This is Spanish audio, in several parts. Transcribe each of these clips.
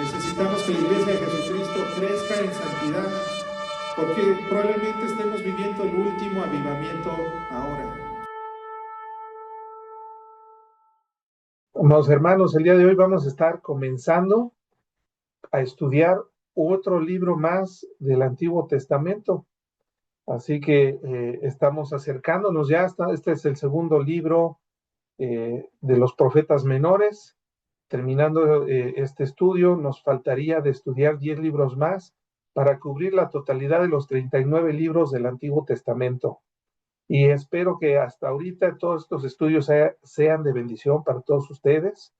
Necesitamos que la Iglesia de Jesucristo crezca en santidad, porque probablemente estemos viviendo el último avivamiento ahora. Amados hermanos, el día de hoy vamos a estar comenzando a estudiar otro libro más del Antiguo Testamento. Así que estamos acercándonos ya hasta, este es el segundo libro de los profetas menores. Terminando este estudio, nos faltaría de estudiar 10 libros más para cubrir la totalidad de los 39 libros del Antiguo Testamento. Y espero que hasta ahorita todos estos estudios sean de bendición para todos ustedes,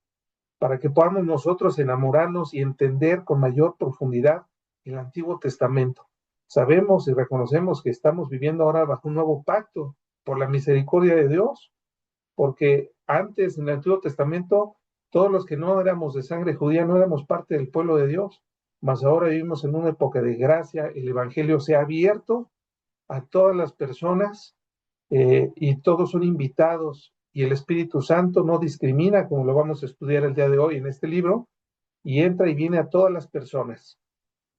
para que podamos nosotros enamorarnos y entender con mayor profundidad el Antiguo Testamento. Sabemos y reconocemos que estamos viviendo ahora bajo un nuevo pacto por la misericordia de Dios, porque antes en el Antiguo Testamento todos los que no éramos de sangre judía no éramos parte del pueblo de Dios, mas ahora vivimos en una época de gracia, el Evangelio se ha abierto a todas las personas y todos son invitados, y el Espíritu Santo no discrimina, como lo vamos a estudiar el día de hoy en este libro, y entra y viene a todas las personas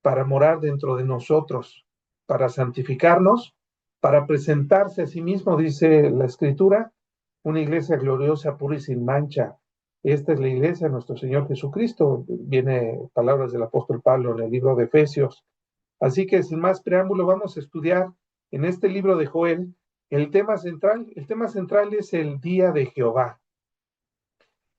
para morar dentro de nosotros, para santificarnos, para presentarse a sí mismo, dice la Escritura, una iglesia gloriosa, pura y sin mancha. Esta es la iglesia de nuestro Señor Jesucristo. Viene palabras del apóstol Pablo en el libro de Efesios. Así que sin más preámbulo, vamos a estudiar en este libro de Joel el tema central. El tema central es el día de Jehová.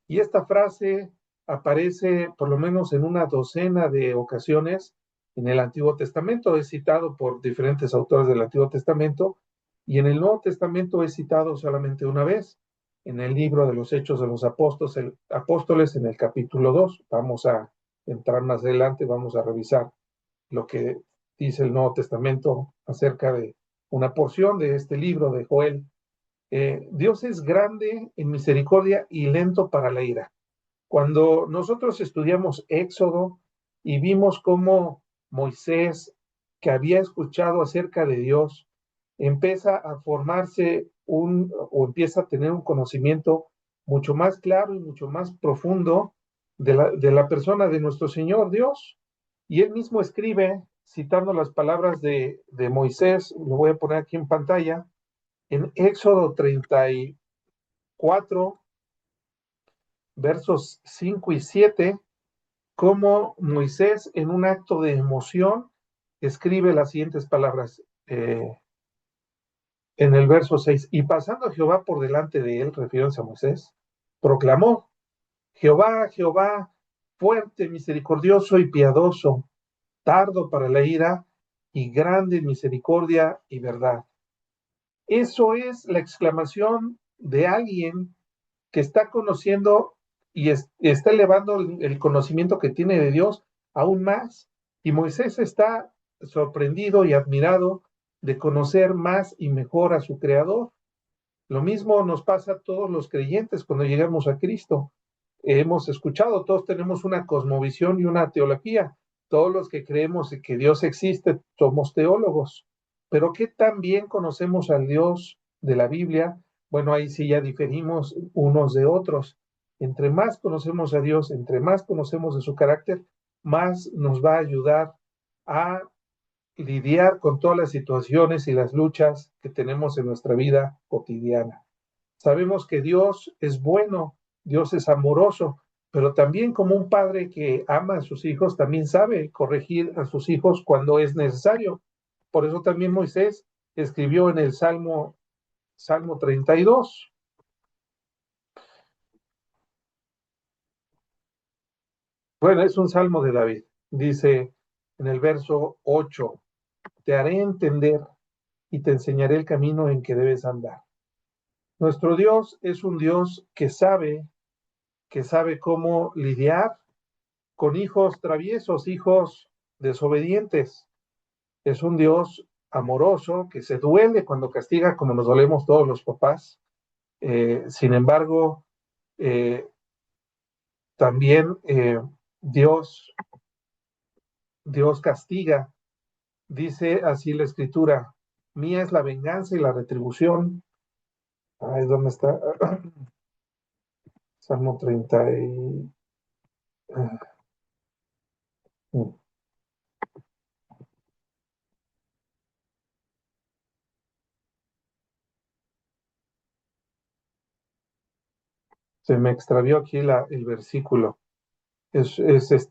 Y esta frase aparece por lo menos en una docena de ocasiones en el Antiguo Testamento. Es citado por diferentes autores del Antiguo Testamento, y en el Nuevo Testamento es citado solamente una vez, en el libro de los Hechos de los Apóstoles en el capítulo 2. Vamos a entrar más adelante, vamos a revisar lo que dice el Nuevo Testamento acerca de una porción de este libro de Joel. Dios es grande en misericordia y lento para la ira. Cuando nosotros estudiamos Éxodo y vimos cómo Moisés, que había escuchado acerca de Dios, empieza a formarse o empieza a tener un conocimiento mucho más claro y mucho más profundo de la persona de nuestro Señor Dios. Y él mismo escribe, citando las palabras de Moisés, lo voy a poner aquí en pantalla, en Éxodo 34, versos 5 y 7, cómo Moisés, en un acto de emoción, escribe las siguientes palabras en el verso 6. Y pasando a Jehová por delante de él, refiriéndose a Moisés, proclamó: Jehová, Jehová, fuerte, misericordioso y piadoso, tardo para la ira y grande en misericordia y verdad. Eso es la exclamación de alguien que está conociendo y está elevando el conocimiento que tiene de Dios aún más. Y Moisés está sorprendido y admirado de conocer más y mejor a su Creador. Lo mismo nos pasa a todos los creyentes cuando llegamos a Cristo. Hemos escuchado, todos tenemos una cosmovisión y una teología. Todos los que creemos que Dios existe somos teólogos. Pero ¿qué tan bien conocemos al Dios de la Biblia? Bueno, ahí sí ya diferimos unos de otros. Entre más conocemos a Dios, entre más conocemos de su carácter, más nos va a ayudar a lidiar con todas las situaciones y las luchas que tenemos en nuestra vida cotidiana. Sabemos que Dios es bueno, Dios es amoroso, pero también, como un padre que ama a sus hijos, también sabe corregir a sus hijos cuando es necesario. Por eso también Moisés escribió en el Salmo 32. Bueno, es un salmo de David. Dice en el verso 8: te haré entender y te enseñaré el camino en que debes andar. Nuestro Dios es un Dios que sabe cómo lidiar con hijos traviesos, hijos desobedientes. Es un Dios amoroso que se duele cuando castiga, como nos dolemos todos los papás. Sin embargo, eh, también Dios castiga. Dice así la Escritura: mía es la venganza y la retribución. Ay, ¿dónde está? Salmo 30 y... Mm. Se me extravió aquí el versículo. Es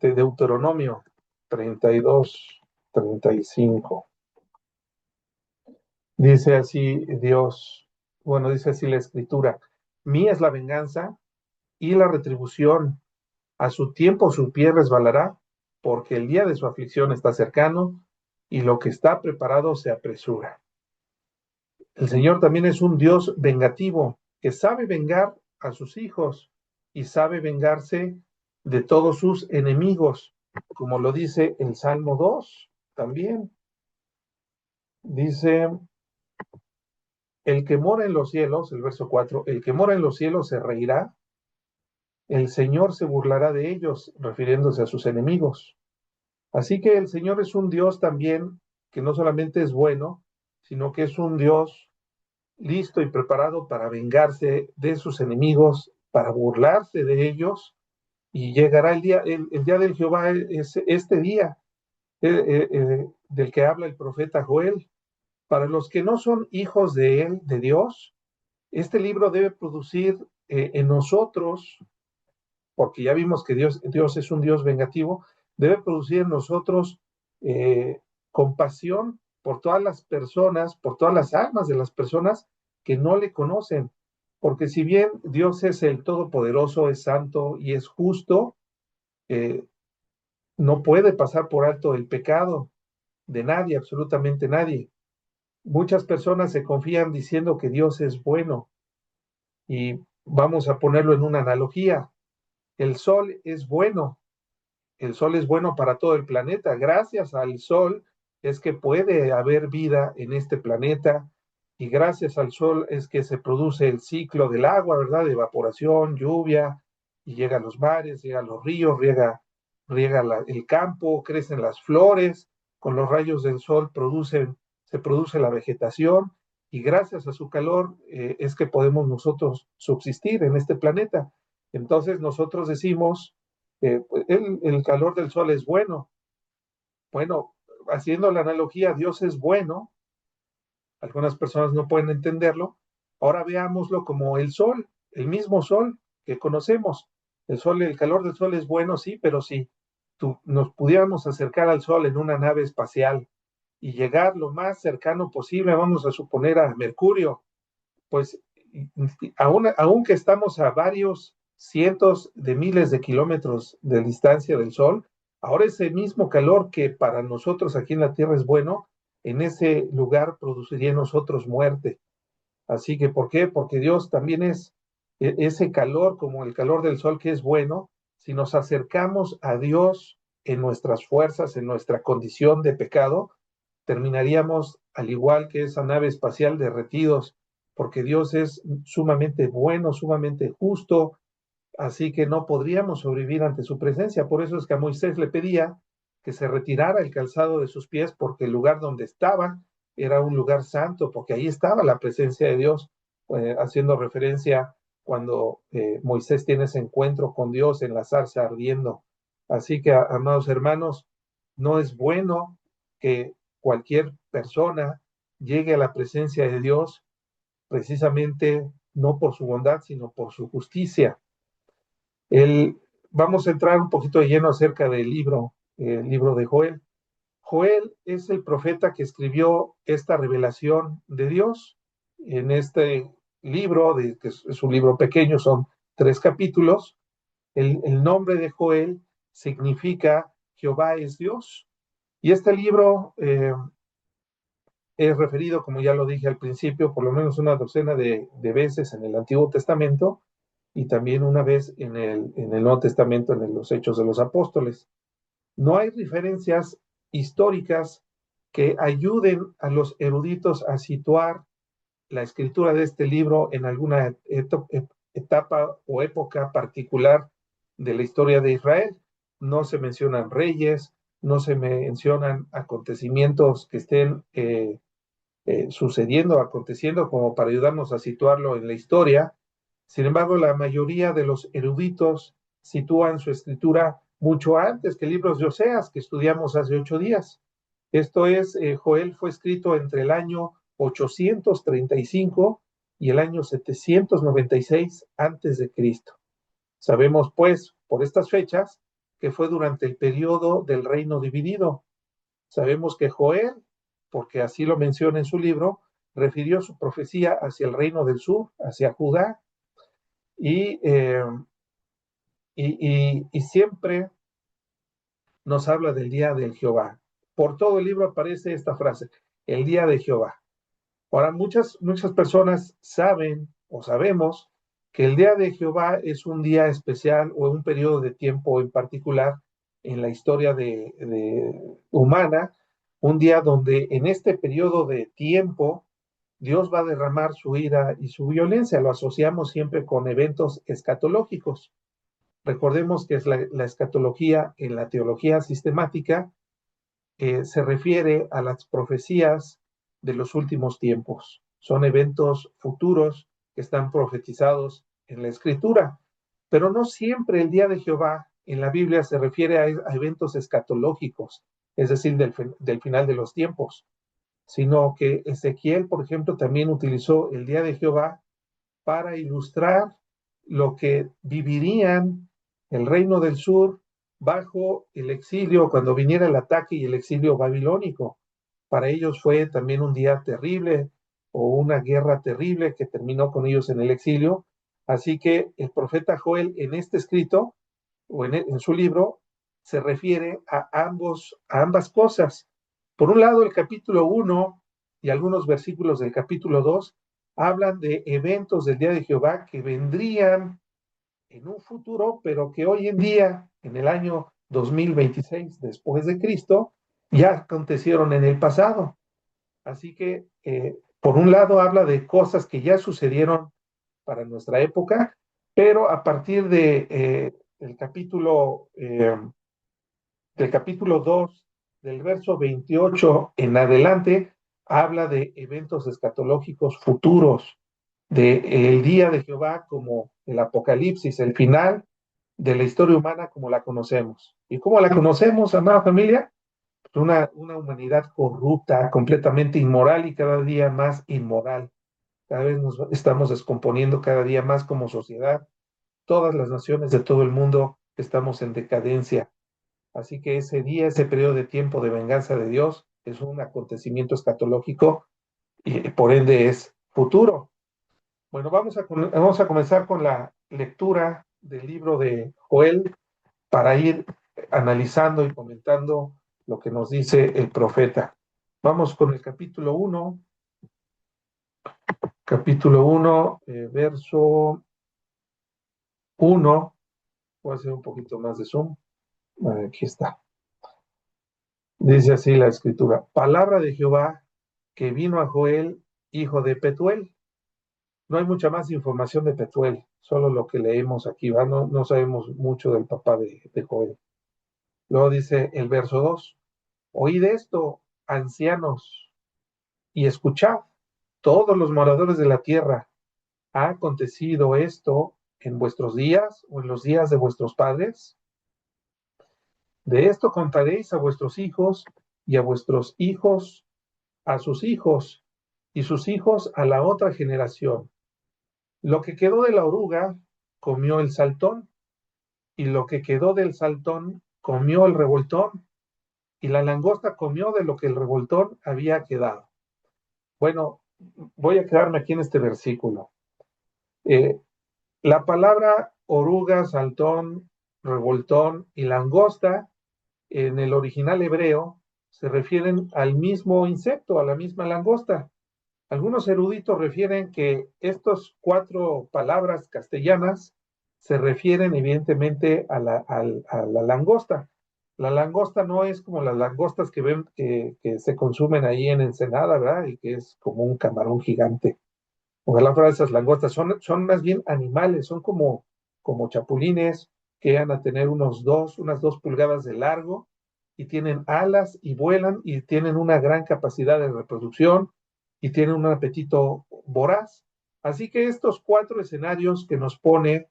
Deuteronomio 32, 35. Dice así Dios, bueno, dice así la escritura: mía es la venganza y la retribución, a su tiempo su pie resbalará, porque el día de su aflicción está cercano y lo que está preparado se apresura. El Señor también es un Dios vengativo, que sabe vengar a sus hijos y sabe vengarse de todos sus enemigos, como lo dice el Salmo 2 también. Dice, el que mora en los cielos, el verso 4, el que mora en los cielos se reirá, el Señor se burlará de ellos, refiriéndose a sus enemigos. Así que el Señor es un Dios también que no solamente es bueno, sino que es un Dios listo y preparado para vengarse de sus enemigos, para burlarse de ellos, y llegará el día del Jehová, es este día del que habla el profeta Joel. Para los que no son hijos de él, de Dios, este libro debe producir en nosotros, porque ya vimos que Dios es un Dios vengativo, debe producir en nosotros eh, compasión por todas las personas, por todas las almas de las personas que no le conocen. Porque si bien Dios es el Todopoderoso, es santo y es justo, eh, no puede pasar por alto el pecado de nadie, absolutamente nadie. Muchas personas se confían diciendo que Dios es bueno, y vamos a ponerlo en una analogía. El sol es bueno, el sol es bueno para todo el planeta. Gracias al sol es que puede haber vida en este planeta, y gracias al sol es que se produce el ciclo del agua, ¿verdad? De evaporación, lluvia, y llega a los mares, llega a los ríos, riega el campo, crecen las flores, con los rayos del sol se produce la vegetación, y gracias a su calor es que podemos nosotros subsistir en este planeta. Entonces nosotros decimos, el calor del sol es bueno. Bueno, haciendo la analogía, Dios es bueno. Algunas personas no pueden entenderlo. Ahora veámoslo como el sol, el mismo sol que conocemos. El sol, el calor del sol es bueno, sí, pero si nos pudiéramos acercar al sol en una nave espacial y llegar lo más cercano posible, vamos a suponer a Mercurio, pues aunque estamos a varios cientos de miles de kilómetros de distancia del Sol, ahora ese mismo calor que para nosotros aquí en la Tierra es bueno, en ese lugar produciría en nosotros muerte. Así que, ¿por qué? Porque Dios también es ese calor, como el calor del Sol, que es bueno. Si nos acercamos a Dios en nuestras fuerzas, en nuestra condición de pecado, terminaríamos al igual que esa nave espacial derretidos, porque Dios es sumamente bueno, sumamente justo, así que no podríamos sobrevivir ante su presencia. Por eso es que a Moisés le pedía que se retirara el calzado de sus pies, porque el lugar donde estaba era un lugar santo, porque ahí estaba la presencia de Dios, haciendo referencia cuando Moisés tiene ese encuentro con Dios en la zarza ardiendo. Así que, amados hermanos, no es bueno que cualquier persona llegue a la presencia de Dios precisamente no por su bondad, sino por su justicia. Vamos a entrar un poquito de lleno acerca del libro, el libro de Joel. Joel es el profeta que escribió esta revelación de Dios. En este libro, que es un libro pequeño, son 3 capítulos. El nombre de Joel significa Jehová es Dios. Y este libro es referido, como ya lo dije al principio, por lo menos una docena de veces en el Antiguo Testamento, y también una vez en el Nuevo Testamento, en los Hechos de los Apóstoles. No hay referencias históricas que ayuden a los eruditos a situar la escritura de este libro en alguna etapa o época particular de la historia de Israel. No se mencionan reyes, no se mencionan acontecimientos que estén sucediendo, aconteciendo, como para ayudarnos a situarlo en la historia. Sin embargo, la mayoría de los eruditos sitúan su escritura mucho antes que el libro de Oseas, que estudiamos hace 8 días. Esto es, Joel fue escrito entre el año 835 y el año 796 antes de Cristo. Sabemos, pues, por estas fechas, que fue durante el periodo del reino dividido. Sabemos que Joel, porque así lo menciona en su libro, refirió su profecía hacia el reino del sur, hacia Judá, y, eh, y siempre nos habla del día del Jehová. Por todo el libro aparece esta frase, el día de Jehová. Ahora, muchas personas saben o sabemos que el día de Jehová es un día especial o un periodo de tiempo en particular en la historia humana, un día donde en este periodo de tiempo Dios va a derramar su ira y su violencia. Lo asociamos siempre con eventos escatológicos. Recordemos que es la escatología en la teología sistemática, se refiere a las profecías de los últimos tiempos. Son eventos futuros que están profetizados en la Escritura, pero no siempre el día de Jehová en la Biblia se refiere a eventos escatológicos, es decir, del final de los tiempos, sino que Ezequiel, por ejemplo, también utilizó el día de Jehová para ilustrar lo que vivirían el reino del sur bajo el exilio, cuando viniera el ataque y el exilio babilónico. Para ellos fue también un día terrible o una guerra terrible que terminó con ellos en el exilio. Así que el profeta Joel en este escrito o en su libro se refiere a ambas cosas. Por un lado, el capítulo 1 y algunos versículos del capítulo 2 hablan de eventos del día de Jehová que vendrían en un futuro, pero que hoy en día, en el año 2026 después de Cristo, ya acontecieron en el pasado. Así que, por un lado, habla de cosas que ya sucedieron para nuestra época, pero a partir del capítulo 2, del verso 28 en adelante, habla de eventos escatológicos futuros, de el día de Jehová como el Apocalipsis, el final de la historia humana como la conocemos. ¿Y cómo la conocemos, amada familia? Pues una humanidad corrupta, completamente inmoral y cada día más inmoral. Cada vez nos estamos descomponiendo cada día más como sociedad. Todas las naciones de todo el mundo estamos en decadencia. Así que ese día, ese periodo de tiempo de venganza de Dios es un acontecimiento escatológico y por ende es futuro. Bueno, vamos a comenzar con la lectura del libro de Joel para ir analizando y comentando lo que nos dice el profeta. Vamos con el capítulo 1, verso 1. Voy a hacer un poquito más de zoom. Aquí está. Dice así la escritura: palabra de Jehová que vino a Joel, hijo de Petuel. No hay mucha más información de Petuel, solo lo que leemos aquí, ¿va? No sabemos mucho del papá de Joel. Luego dice el verso 2: oíd esto, ancianos, y escuchad, todos los moradores de la tierra. ¿Ha acontecido esto en vuestros días o en los días de vuestros padres? De esto contaréis a vuestros hijos y a vuestros hijos a sus hijos y sus hijos a la otra generación. Lo que quedó de la oruga comió el saltón, y lo que quedó del saltón comió el revoltón, y la langosta comió de lo que el revoltón había quedado. Bueno, voy a quedarme aquí en este versículo. La palabra oruga, saltón, revoltón y langosta en el original hebreo se refieren al mismo insecto, a la misma langosta. Algunos eruditos refieren que estas 4 palabras castellanas se refieren evidentemente a la langosta. La langosta no es como las langostas que ven que se consumen ahí en Ensenada, ¿verdad? Y que es como un camarón gigante. Ojalá fuera esas langostas. Son más bien animales, son como chapulines que van a tener unas 2 pulgadas de largo y tienen alas y vuelan y tienen una gran capacidad de reproducción y tienen un apetito voraz. Así que estos 4 escenarios que nos pone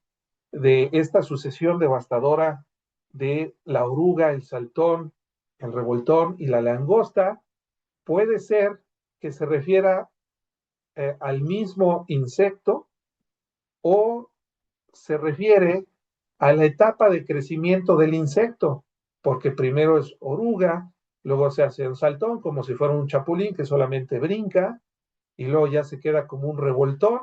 de esta sucesión devastadora de la oruga, el saltón, el revoltón y la langosta, puede ser que se refiera al mismo insecto o se refiere a la etapa de crecimiento del insecto, porque primero es oruga, luego se hace un saltón como si fuera un chapulín que solamente brinca, y luego ya se queda como un revoltón.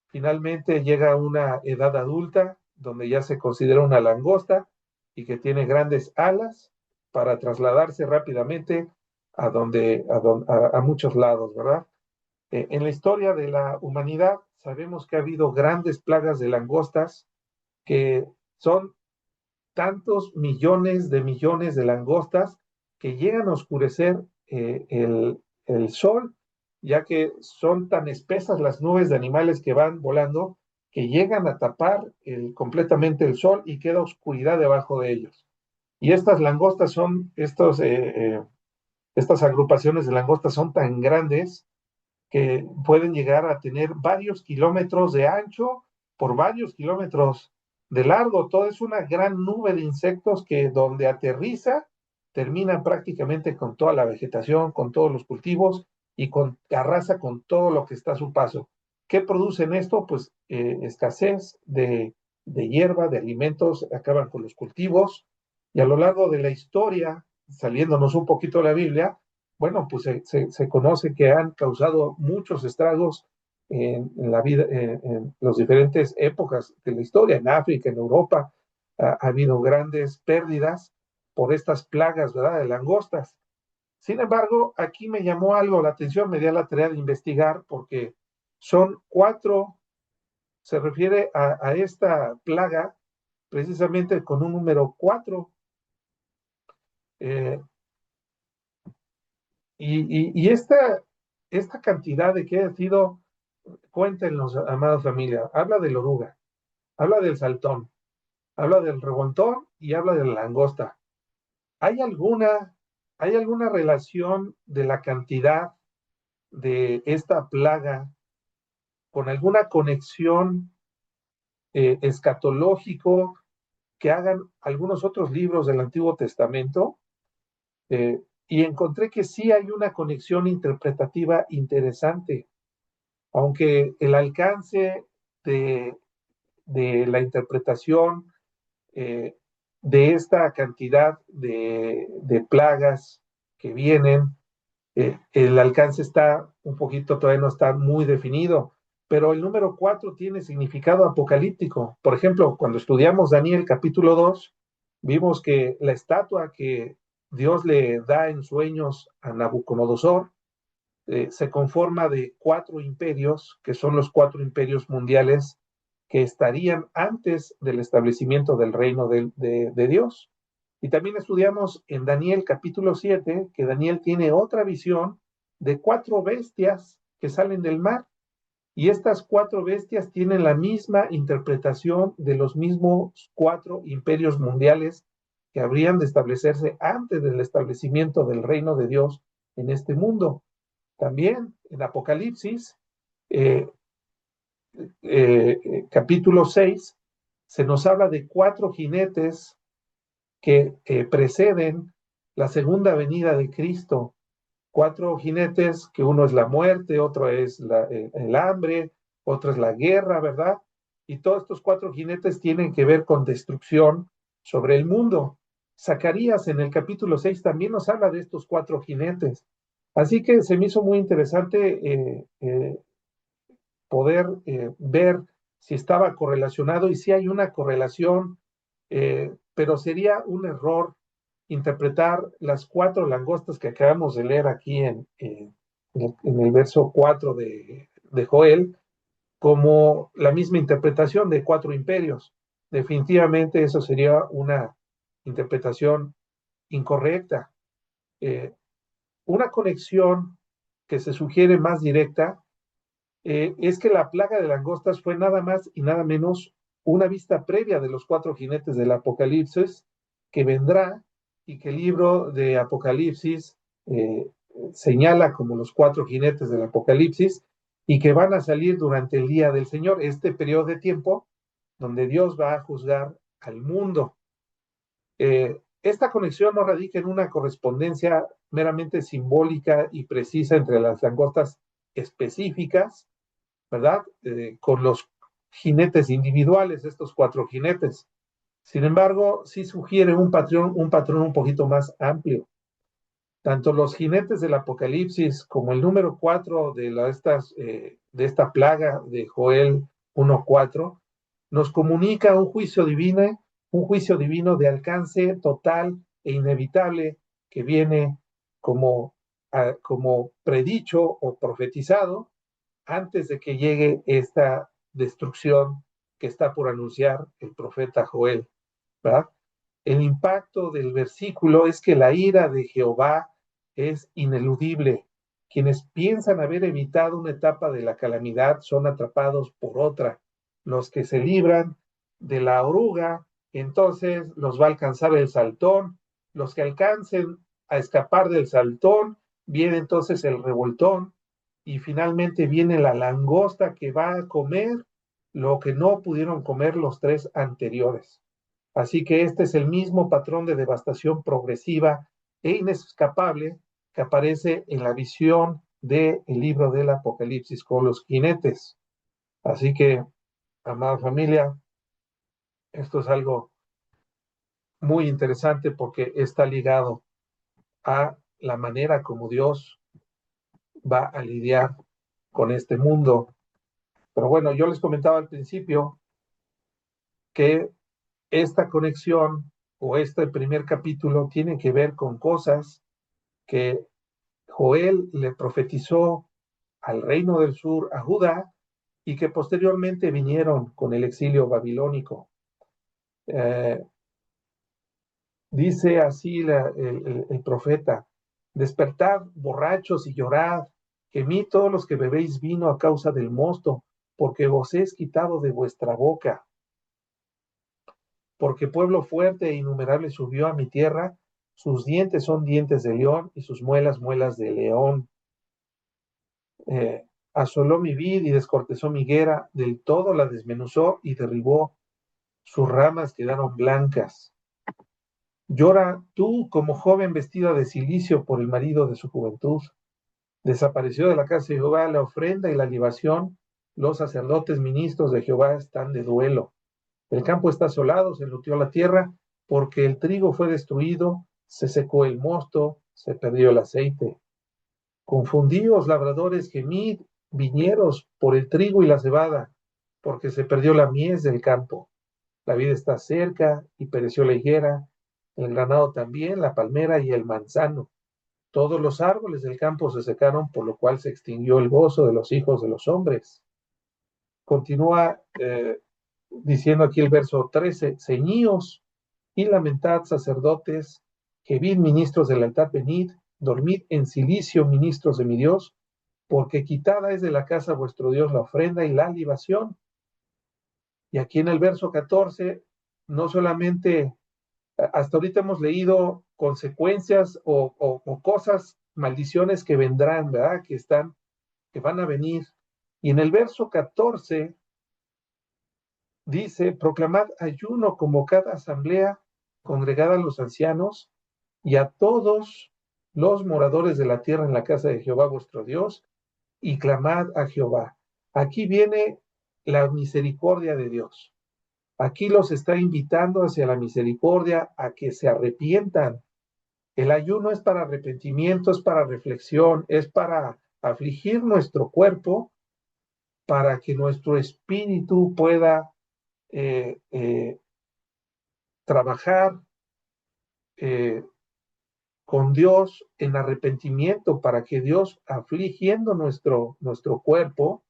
Finalmente llega a una edad adulta donde ya se considera una langosta y que tiene grandes alas para trasladarse rápidamente a muchos lados, ¿verdad? En la historia de la humanidad sabemos que ha habido grandes plagas de langostas que son tantos millones de langostas que llegan a oscurecer el sol, ya que son tan espesas las nubes de animales que van volando que llegan a tapar completamente el sol y queda oscuridad debajo de ellos. Y estas langostas estas agrupaciones de langostas son tan grandes que pueden llegar a tener varios kilómetros de ancho por varios kilómetros de largo. Todo es una gran nube de insectos que donde aterriza termina prácticamente con toda la vegetación, con todos los cultivos y arrasa con todo lo que está a su paso. ¿Qué producen esto? Pues escasez de hierba, de alimentos, acaban con los cultivos y a lo largo de la historia, saliéndonos un poquito de la Biblia, bueno, pues se conoce que han causado muchos estragos en la vida, en las diferentes épocas de la historia, en África, en Europa, ha habido grandes pérdidas por estas plagas, ¿verdad?, de langostas. Sin embargo, aquí me llamó algo la atención, me di a la tarea de investigar porque son 4, se refiere a esta plaga precisamente con un número 4. Eh, y esta cantidad de que ha sido, cuéntenos, amados familia, habla de la oruga, habla del saltón, habla del revoltón y habla de la langosta. ¿Hay alguna, ¿Hay alguna relación de la cantidad de esta plaga con alguna conexión escatológico que hagan algunos otros libros del Antiguo Testamento? Y encontré que sí hay una conexión interpretativa interesante, aunque el alcance de, de la interpretación eh, de esta cantidad de plagas que vienen, el alcance está un poquito, todavía no está muy definido, pero el número 4 tiene significado apocalíptico. Por ejemplo, cuando estudiamos Daniel capítulo 2, vimos que la estatua que Dios le da en sueños a Nabucodonosor se conforma de 4 imperios, que son los 4 imperios mundiales que estarían antes del establecimiento del reino de Dios. Y también estudiamos en Daniel capítulo 7 que Daniel tiene otra visión de 4 bestias que salen del mar. Y estas 4 bestias tienen la misma interpretación de los mismos 4 imperios mundiales que habrían de establecerse antes del establecimiento del reino de Dios en este mundo. También en Apocalipsis, eh, capítulo 6, se nos habla de 4 jinetes que preceden la segunda venida de Cristo. 4 jinetes, que uno es la muerte, otro es el hambre, otro es la guerra, ¿verdad? Y todos estos 4 jinetes tienen que ver con destrucción sobre el mundo. Zacarías en el capítulo 6 también nos habla de estos 4 jinetes. Así que se me hizo muy interesante poder ver si estaba correlacionado y si hay una correlación, pero sería un error interpretar las 4 langostas que acabamos de leer aquí en el verso 4 de Joel como la misma interpretación de 4 imperios. Definitivamente eso sería una interpretación incorrecta. Eh, una conexión que se sugiere más directa es que la plaga de langostas fue nada más y nada menos una vista previa de los 4 jinetes del Apocalipsis que vendrá y que el libro de Apocalipsis señala como los 4 jinetes del Apocalipsis y que van a salir durante el día del Señor, este periodo de tiempo donde Dios va a juzgar al mundo. Esta conexión no radica en una correspondencia meramente simbólica y precisa entre las langostas específicas, ¿verdad? Con los jinetes individuales, estos 4 jinetes. Sin embargo, sí sugiere un patrón un poquito más amplio. Tanto los jinetes del Apocalipsis como el número 4 de esta plaga de Joel 1:4 nos comunica un juicio divino de alcance total e inevitable que viene como predicho o profetizado antes de que llegue esta destrucción que está por anunciar el profeta Joel, ¿verdad? El impacto del versículo es que la ira de Jehová es ineludible. Quienes piensan haber evitado una etapa de la calamidad son atrapados por otra. Los que se libran de la oruga, entonces los va a alcanzar el saltón. Los que alcancen a escapar del saltón, viene entonces el revoltón y finalmente viene la langosta que va a comer lo que no pudieron comer los 3 anteriores. Así que este es el mismo patrón de devastación progresiva e inescapable que aparece en la visión del libro del Apocalipsis con los jinetes. Así que, amada familia, esto es algo muy interesante porque está ligado a la manera como Dios va a lidiar con este mundo. Pero bueno, yo les comentaba al principio que esta conexión o este primer capítulo tiene que ver con cosas que Joel le profetizó al reino del sur, a Judá, y que posteriormente vinieron con el exilio babilónico. Dice así el profeta: despertad borrachos y llorad, gemid todos los que bebéis vino a causa del mosto, porque os es quitado de vuestra boca. Porque pueblo fuerte e innumerable subió a mi tierra, sus dientes son dientes de león y sus muelas muelas de león. Asoló mi vid y descortezó mi higuera, del todo la desmenuzó y derribó, sus ramas quedaron blancas. Llora tú como joven vestida de cilicio por el marido de su juventud. Desapareció de la casa de Jehová la ofrenda y la libación, los sacerdotes ministros de Jehová están de duelo. El campo está asolado, se enlutió la tierra, porque el trigo fue destruido, se secó el mosto, se perdió el aceite. Confundíos, labradores, gemid, viñeros, por el trigo y la cebada, porque se perdió la mies del campo. La vid está cerca y pereció la higuera, el granado también, la palmera y el manzano. Todos los árboles del campo se secaron, por lo cual se extinguió el gozo de los hijos de los hombres. Continúa diciendo aquí el verso 13, ceñíos y lamentad, sacerdotes, gemid, ministros del altar, venid, dormid en silicio, ministros de mi Dios, porque quitada es de la casa vuestro Dios la ofrenda y la libación. Y aquí en el verso 14, no solamente, hasta ahorita hemos leído consecuencias o cosas, maldiciones que vendrán, ¿verdad? Que van a venir. Y en el verso 14 dice: proclamad ayuno, convocad asamblea, congregad a los ancianos y a todos los moradores de la tierra en la casa de Jehová vuestro Dios, y clamad a Jehová. Aquí viene la misericordia de Dios. Aquí los está invitando hacia la misericordia, a que se arrepientan. El ayuno es para arrepentimiento, es para reflexión, es para afligir nuestro cuerpo, para que nuestro espíritu pueda trabajar con Dios en arrepentimiento, para que Dios, afligiendo nuestro cuerpo,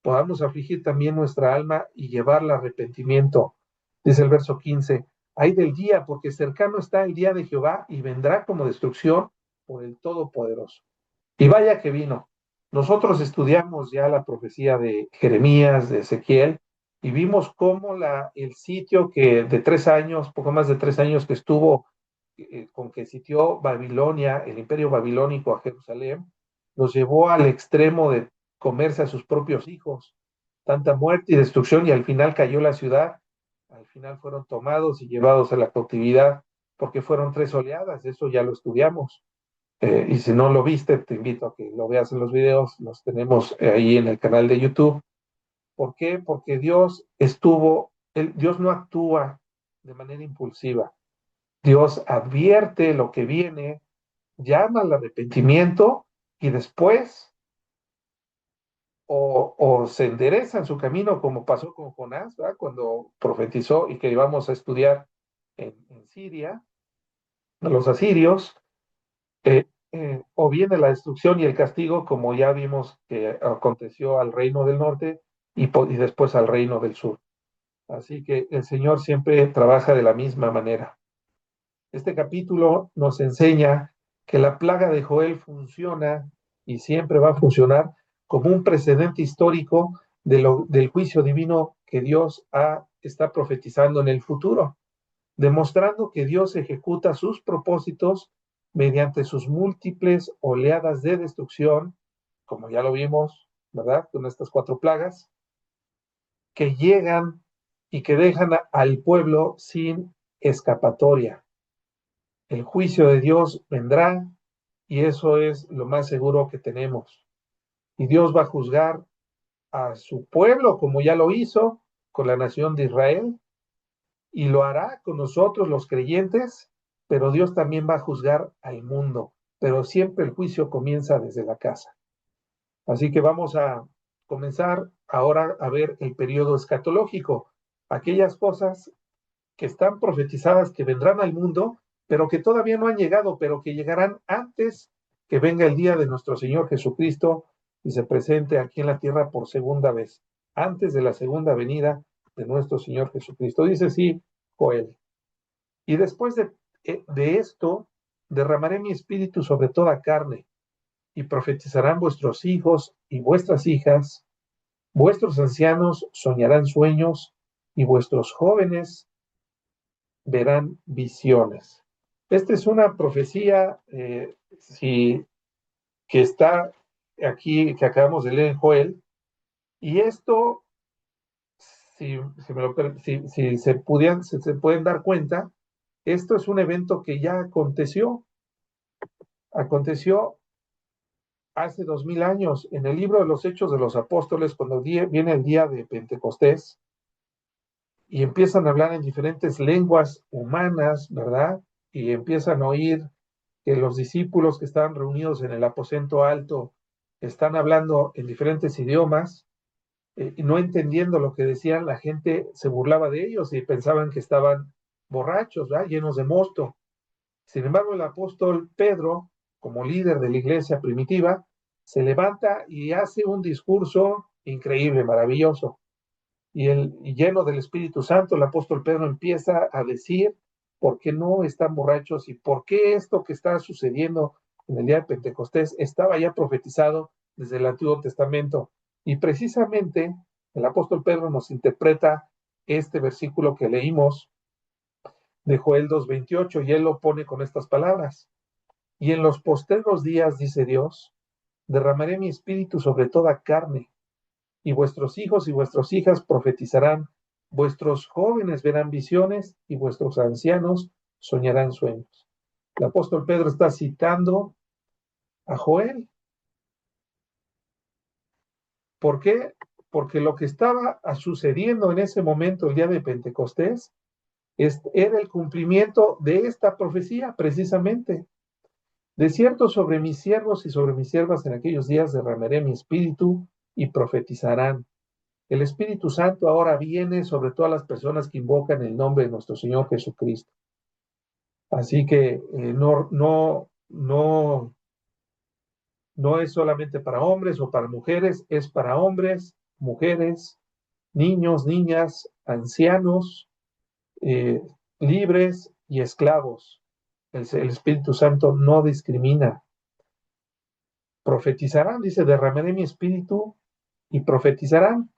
podamos afligir también nuestra alma y llevarla al arrepentimiento. Dice el verso 15, ay del día, porque cercano está el día de Jehová y vendrá como destrucción por el Todopoderoso. Y vaya que vino. Nosotros estudiamos ya la profecía de Jeremías, de Ezequiel, y vimos cómo el sitio que de 3 años, poco más de 3 años que estuvo, con que sitió Babilonia, el imperio babilónico a Jerusalén, los llevó al extremo de comerse a sus propios hijos. Tanta muerte y destrucción, y al final cayó la ciudad, al final fueron tomados y llevados a la cautividad. porque fueron 3 oleadas, eso ya lo estudiamos. Y si no lo viste, te invito a que lo veas en los videos, los tenemos ahí en el canal de YouTube. ¿Por qué? Porque Dios no actúa de manera impulsiva. Dios advierte lo que viene, llama al arrepentimiento y después o se endereza en su camino, como pasó con Jonás, ¿verdad? Cuando profetizó y que íbamos a estudiar en Siria, a los asirios, o viene la destrucción y el castigo, como ya vimos que aconteció al reino del norte y después al reino del sur. Así que el Señor siempre trabaja de la misma manera. Este capítulo nos enseña que la plaga de Joel funciona y siempre va a funcionar como un precedente histórico del juicio divino que está profetizando en el futuro, demostrando que Dios ejecuta sus propósitos mediante sus múltiples oleadas de destrucción, como ya lo vimos, ¿verdad? Con estas 4 plagas, que llegan y que dejan al pueblo sin escapatoria. El juicio de Dios vendrá y eso es lo más seguro que tenemos. Y Dios va a juzgar a su pueblo como ya lo hizo con la nación de Israel y lo hará con nosotros los creyentes, pero Dios también va a juzgar al mundo. Pero siempre el juicio comienza desde la casa. Así que vamos a comenzar ahora a ver el periodo escatológico, aquellas cosas que están profetizadas que vendrán al mundo, pero que todavía no han llegado, pero que llegarán antes que venga el día de nuestro Señor Jesucristo y se presente aquí en la tierra por segunda vez, antes de la segunda venida de nuestro Señor Jesucristo. Dice así Joel. Y después de esto, derramaré mi espíritu sobre toda carne, y profetizarán vuestros hijos y vuestras hijas, vuestros ancianos soñarán sueños, y vuestros jóvenes verán visiones. Esta es una profecía que está aquí, que acabamos de leer en Joel, y esto, si se pueden dar cuenta, esto es un evento que ya aconteció hace 2000 años, en el libro de los Hechos de los Apóstoles, cuando viene el día de Pentecostés, y empiezan a hablar en diferentes lenguas humanas, ¿verdad? Y empiezan a oír que los discípulos que estaban reunidos en el aposento alto están hablando en diferentes idiomas, y no entendiendo lo que decían, la gente se burlaba de ellos y pensaban que estaban borrachos, ¿verdad? Llenos de mosto. Sin embargo, el apóstol Pedro, como líder de la iglesia primitiva, se levanta y hace un discurso increíble, maravilloso. Y lleno del Espíritu Santo, el apóstol Pedro empieza a decir por qué no están borrachos y por qué esto que está sucediendo en el día de Pentecostés estaba ya profetizado desde el Antiguo Testamento. Y precisamente el apóstol Pedro nos interpreta este versículo que leímos de Joel 2:28, y él lo pone con estas palabras. Y en los postreros días, dice Dios, derramaré mi espíritu sobre toda carne, y vuestros hijos y vuestras hijas profetizarán, vuestros jóvenes verán visiones y vuestros ancianos soñarán sueños. El apóstol Pedro está citando a Joel. ¿Por qué? Porque lo que estaba sucediendo en ese momento, el día de Pentecostés, era el cumplimiento de esta profecía precisamente. De cierto, sobre mis siervos y sobre mis siervas en aquellos días derramaré mi espíritu y profetizarán. El Espíritu Santo ahora viene sobre todas las personas que invocan el nombre de nuestro Señor Jesucristo. Así que no es solamente para hombres o para mujeres, es para hombres, mujeres, niños, niñas, ancianos, eh, libres y esclavos. El Espíritu Santo no discrimina. Profetizarán, dice, derramaré mi espíritu y profetizarán.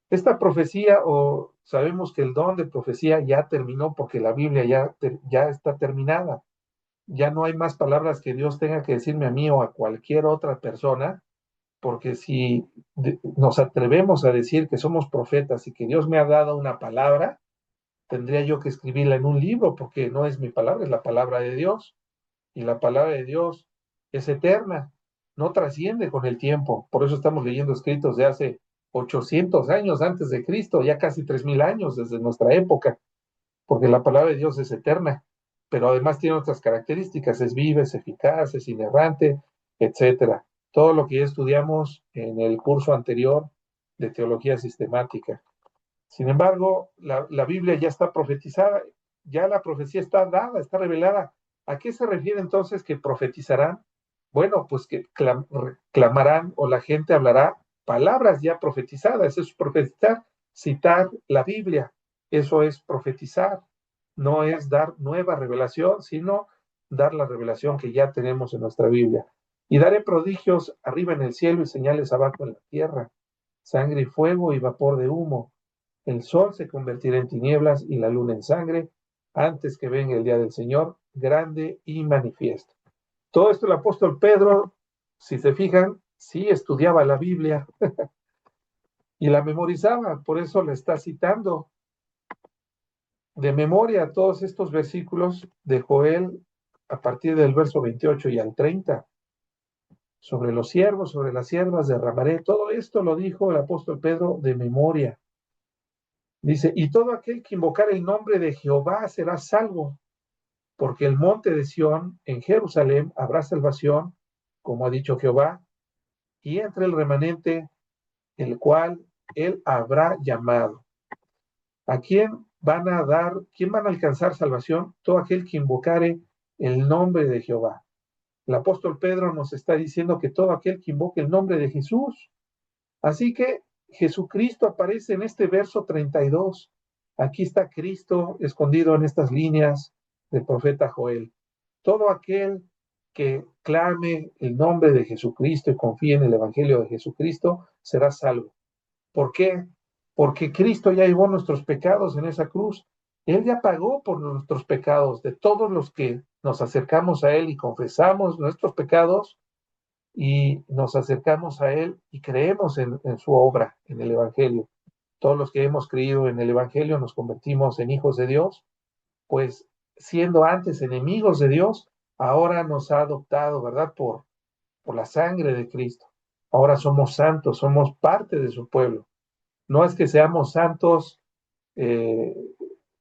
Esta profecía, o sabemos que el don de profecía ya terminó porque la Biblia ya está terminada. Ya no hay más palabras que Dios tenga que decirme a mí o a cualquier otra persona, porque si nos atrevemos a decir que somos profetas y que Dios me ha dado una palabra, tendría yo que escribirla en un libro, porque no es mi palabra, es la palabra de Dios. Y la palabra de Dios es eterna, no trasciende con el tiempo. Por eso estamos leyendo escritos de hace 800 años antes de Cristo, ya casi 3000 años desde nuestra época, porque la palabra de Dios es eterna, pero además tiene otras características, es viva, es eficaz, es inerrante, etcétera. Todo lo que ya estudiamos en el curso anterior de teología sistemática. Sin embargo, la Biblia ya está profetizada, ya la profecía está dada, está revelada. ¿A qué se refiere entonces que profetizarán? Bueno, pues que clamarán o la gente hablará palabras ya profetizadas. Eso es profetizar, citar la Biblia. Eso es profetizar. No es dar nueva revelación, sino dar la revelación que ya tenemos en nuestra Biblia. Y daré prodigios arriba en el cielo y señales abajo en la tierra, sangre y fuego y vapor de humo. El sol se convertirá en tinieblas y la luna en sangre antes que venga el día del Señor, grande y manifiesto. Todo esto el apóstol Pedro, si se fijan, sí estudiaba la Biblia y la memorizaba, por eso la está citando de memoria todos estos versículos de Joel a partir del verso 28 y al 30. Sobre los siervos, sobre las siervas derramaré. Todo esto lo dijo el apóstol Pedro de memoria. Dice, y todo aquel que invocar el nombre de Jehová será salvo, porque el monte de Sión en Jerusalén habrá salvación, como ha dicho Jehová, y entre el remanente, el cual él habrá llamado. ¿A quién van a dar, quién van a alcanzar salvación? Todo aquel que invocare el nombre de Jehová. El apóstol Pedro nos está diciendo que todo aquel que invoque el nombre de Jesús. Así que Jesucristo aparece en este verso 32. Aquí está Cristo escondido en estas líneas del profeta Joel. Todo aquel que clame el nombre de Jesucristo y confíe en el Evangelio de Jesucristo será salvo. ¿Por qué? Porque Cristo ya llevó nuestros pecados en esa cruz. Él ya pagó por nuestros pecados. De todos los que nos acercamos a Él y confesamos nuestros pecados, y nos acercamos a Él y creemos en su obra, en el Evangelio. Todos los que hemos creído en el Evangelio nos convertimos en hijos de Dios, pues siendo antes enemigos de Dios, ahora nos ha adoptado, ¿verdad? Por la sangre de Cristo. Ahora somos santos, somos parte de su pueblo. No es que seamos santos, eh,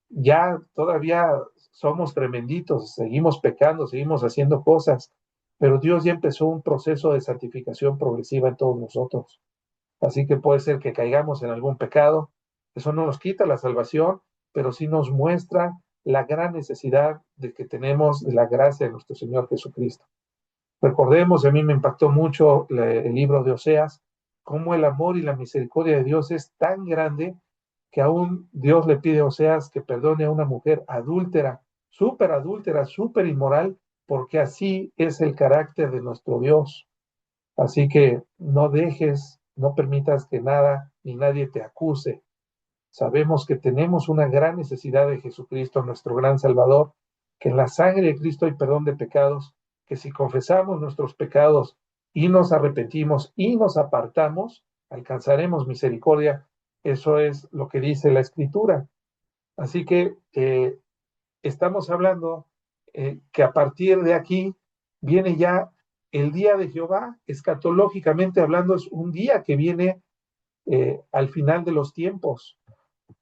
ya todavía somos tremenditos, seguimos pecando, seguimos haciendo cosas, pero Dios ya empezó un proceso de santificación progresiva en todos nosotros. Así que puede ser que caigamos en algún pecado, eso no nos quita la salvación, pero sí nos muestra la gran necesidad de que tenemos de la gracia de nuestro Señor Jesucristo. Recordemos, a mí me impactó mucho el libro de Oseas, cómo el amor y la misericordia de Dios es tan grande que aún Dios le pide a Oseas que perdone a una mujer adúltera, súper inmoral, porque así es el carácter de nuestro Dios. Así que no dejes, no permitas que nada ni nadie te acuse. Sabemos que tenemos una gran necesidad de Jesucristo, nuestro gran Salvador, que en la sangre de Cristo hay perdón de pecados, que si confesamos nuestros pecados y nos arrepentimos y nos apartamos, alcanzaremos misericordia. Eso es lo que dice la Escritura. Así que estamos hablando que a partir de aquí viene ya el día de Jehová, escatológicamente hablando, es un día que viene al final de los tiempos,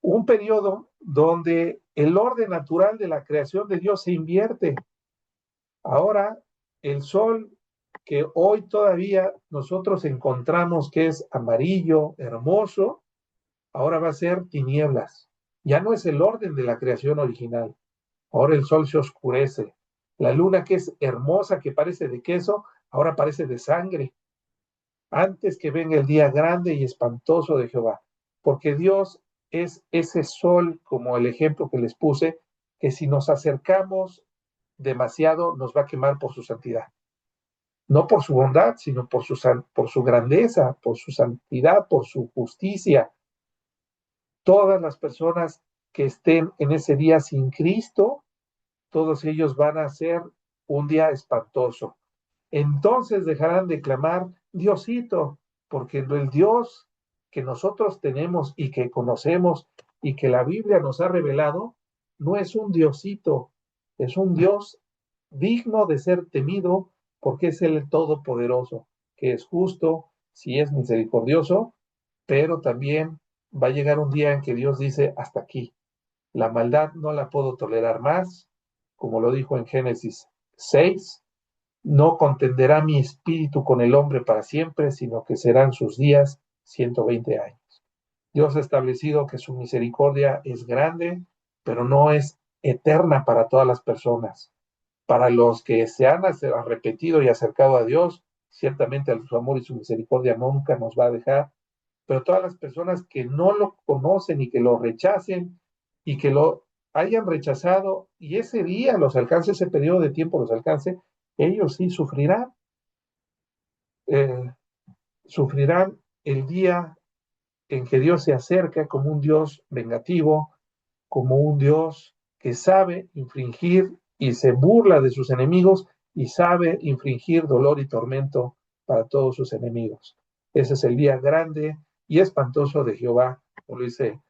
un periodo donde el orden natural de la creación de Dios se invierte. Ahora, el sol que hoy todavía nosotros encontramos que es amarillo, hermoso, ahora va a ser tinieblas. Ya no es el orden de la creación original. Ahora el sol se oscurece. La luna que es hermosa, que parece de queso, ahora parece de sangre. Antes que venga el día grande y espantoso de Jehová. Porque Dios es ese sol, como el ejemplo que les puse, que si nos acercamos demasiado nos va a quemar por su santidad. No por su bondad, sino por su grandeza, por su santidad, por su justicia. Todas las personas que estén en ese día sin Cristo, todos ellos van a ser un día espantoso. Entonces dejarán de clamar, Diosito, porque el Dios que nosotros tenemos y que conocemos y que la Biblia nos ha revelado no es un diosito, es un Dios digno de ser temido porque es el Todopoderoso, que es justo, sí es misericordioso, pero también va a llegar un día en que Dios dice, hasta aquí, la maldad no la puedo tolerar más, como lo dijo en Génesis 6, no contenderá mi espíritu con el hombre para siempre, sino que serán sus días 120 años. Dios ha establecido que su misericordia es grande, pero no es eterna para todas las personas. Para los que se han arrepentido y acercado a Dios, ciertamente su amor y su misericordia nunca nos va a dejar, pero todas las personas que no lo conocen y que lo rechacen y que lo hayan rechazado y ese día los alcance, ese periodo de tiempo los alcance, ellos sí eh, sufrirán el día en que Dios se acerca como un Dios vengativo, como un Dios que sabe infringir y se burla de sus enemigos y sabe infringir dolor y tormento para todos sus enemigos. Ese es el día grande y espantoso de Jehová, como lo dice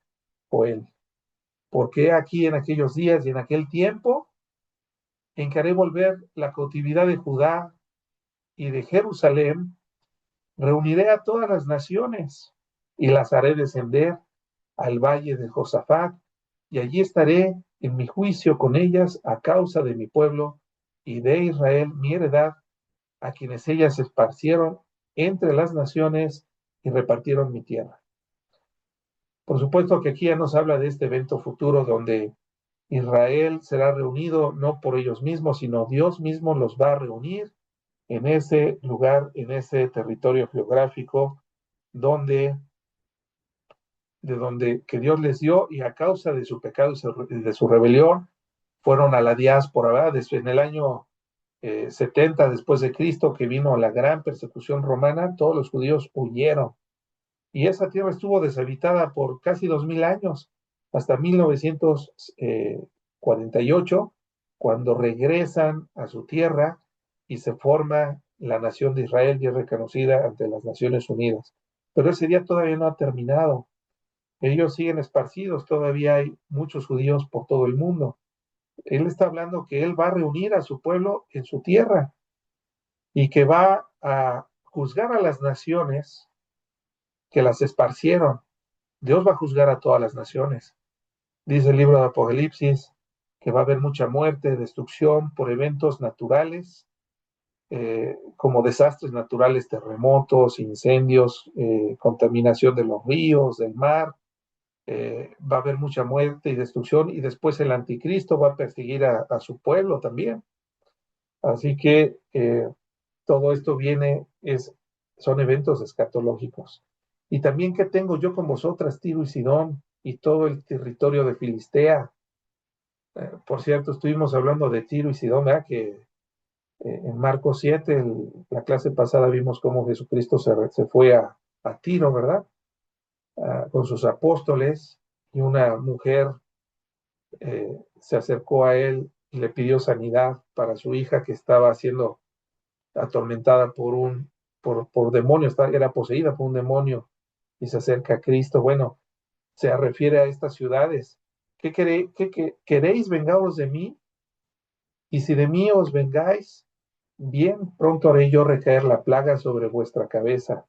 Joel. Porque aquí en aquellos días y en aquel tiempo en que haré volver la cautividad de Judá y de Jerusalén, reuniré a todas las naciones y las haré descender al valle de Josafat, y allí estaré en mi juicio con ellas a causa de mi pueblo y de Israel, mi heredad, a quienes ellas esparcieron entre las naciones y repartieron mi tierra. Por supuesto que aquí ya nos habla de este evento futuro donde Israel será reunido no por ellos mismos, sino Dios mismo los va a reunir en ese lugar, en ese territorio geográfico donde de donde que Dios les dio y a causa de su pecado y de su rebelión fueron a la diáspora, ¿verdad? Desde en el año 70 después de Cristo, que vino la gran persecución romana, todos los judíos huyeron y esa tierra estuvo deshabitada por casi 2000 años, hasta 1948, cuando regresan a su tierra y se forma la nación de Israel y es reconocida ante las Naciones Unidas. Pero ese día todavía no ha terminado. Ellos siguen esparcidos, todavía hay muchos judíos por todo el mundo. Él está hablando que él va a reunir a su pueblo en su tierra y que va a juzgar a las naciones que las esparcieron. Dios va a juzgar a todas las naciones. Dice el libro de Apocalipsis que va a haber mucha muerte, destrucción por eventos naturales, como desastres naturales, terremotos, incendios, contaminación de los ríos, del mar. Va a haber mucha muerte y destrucción y después el anticristo va a perseguir a su pueblo también. Así que todo esto son eventos escatológicos. Y también que tengo yo con vosotras, Tiro y Sidón, y todo el territorio de Filistea. Por cierto, estuvimos hablando de Tiro y Sidón, ¿verdad? Que en Marcos 7, la clase pasada vimos cómo Jesucristo se fue a Tiro, ¿verdad? Con sus apóstoles y una mujer se acercó a él y le pidió sanidad para su hija que estaba siendo atormentada por demonios, era poseída por un demonio y se acerca a Cristo. Bueno, se refiere a estas ciudades. ¿Queréis vengaros de mí? Y si de mí os vengáis, bien pronto haré yo recaer la plaga sobre vuestra cabeza.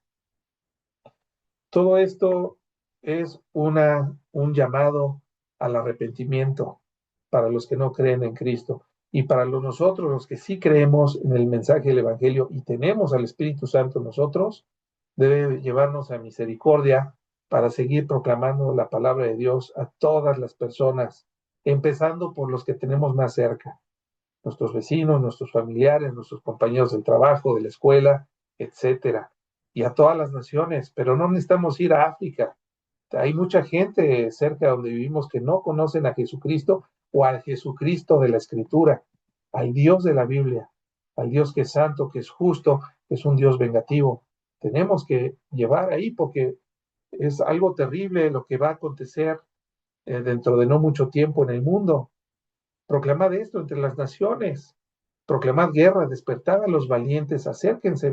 Todo esto es un llamado al arrepentimiento para los que no creen en Cristo. Y para nosotros, los que sí creemos en el mensaje del Evangelio y tenemos al Espíritu Santo en nosotros, debe llevarnos a misericordia para seguir proclamando la palabra de Dios a todas las personas, empezando por los que tenemos más cerca, nuestros vecinos, nuestros familiares, nuestros compañeros del trabajo, de la escuela, etcétera, y a todas las naciones, pero no necesitamos ir a África. Hay mucha gente cerca de donde vivimos que no conocen a Jesucristo o al Jesucristo de la Escritura, al Dios de la Biblia, al Dios que es santo, que es justo, que es un Dios vengativo. Tenemos que llevar ahí porque es algo terrible lo que va a acontecer dentro de no mucho tiempo en el mundo. Proclamad esto entre las naciones, proclamad guerra, despertad a los valientes, acérquense,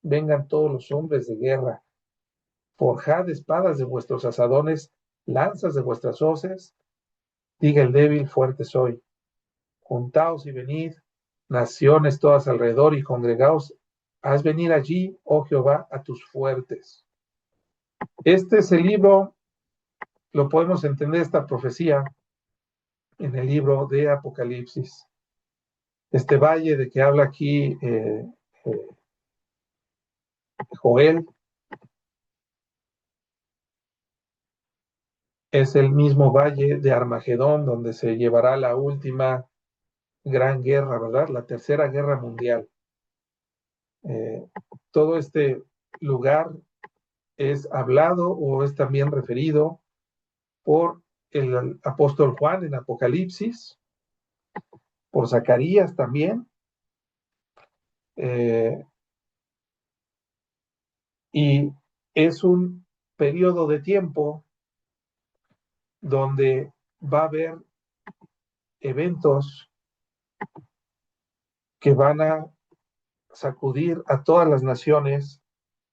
vengan todos los hombres de guerra, forjad espadas de vuestros asadones, lanzas de vuestras hoces, diga el débil, fuerte soy. Juntaos y venid, naciones todas alrededor, y congregaos, haz venir allí, oh Jehová, a tus fuertes. Este es el libro, lo podemos entender, esta profecía, en el libro de Apocalipsis. Este valle de que habla aquí Joel es el mismo valle de Armagedón, donde se llevará la última gran guerra, ¿verdad? La tercera guerra mundial. Todo este lugar es hablado o es también referido por el apóstol Juan en Apocalipsis, por Zacarías también, y es un periodo de tiempo donde va a haber eventos que van a sacudir a todas las naciones,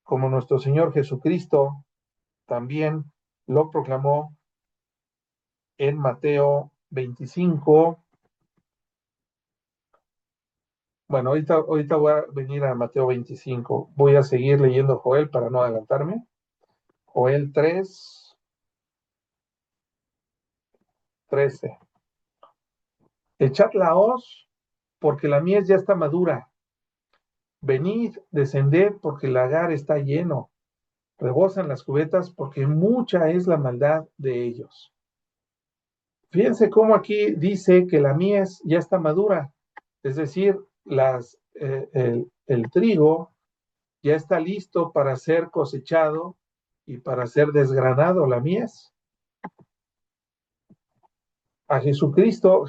como nuestro Señor Jesucristo también lo proclamó en Mateo 25. Bueno, ahorita voy a venir a Mateo 25. Voy a seguir leyendo Joel para no adelantarme. Joel 3, 13. Echad la hoz, porque la mies ya está madura. Venid, descended, porque el lagar está lleno. Rebosan las cubetas, porque mucha es la maldad de ellos. Fíjense cómo aquí dice que la mies ya está madura. Es decir, el trigo ya está listo para ser cosechado y para ser desgranado, la mies. A Jesucristo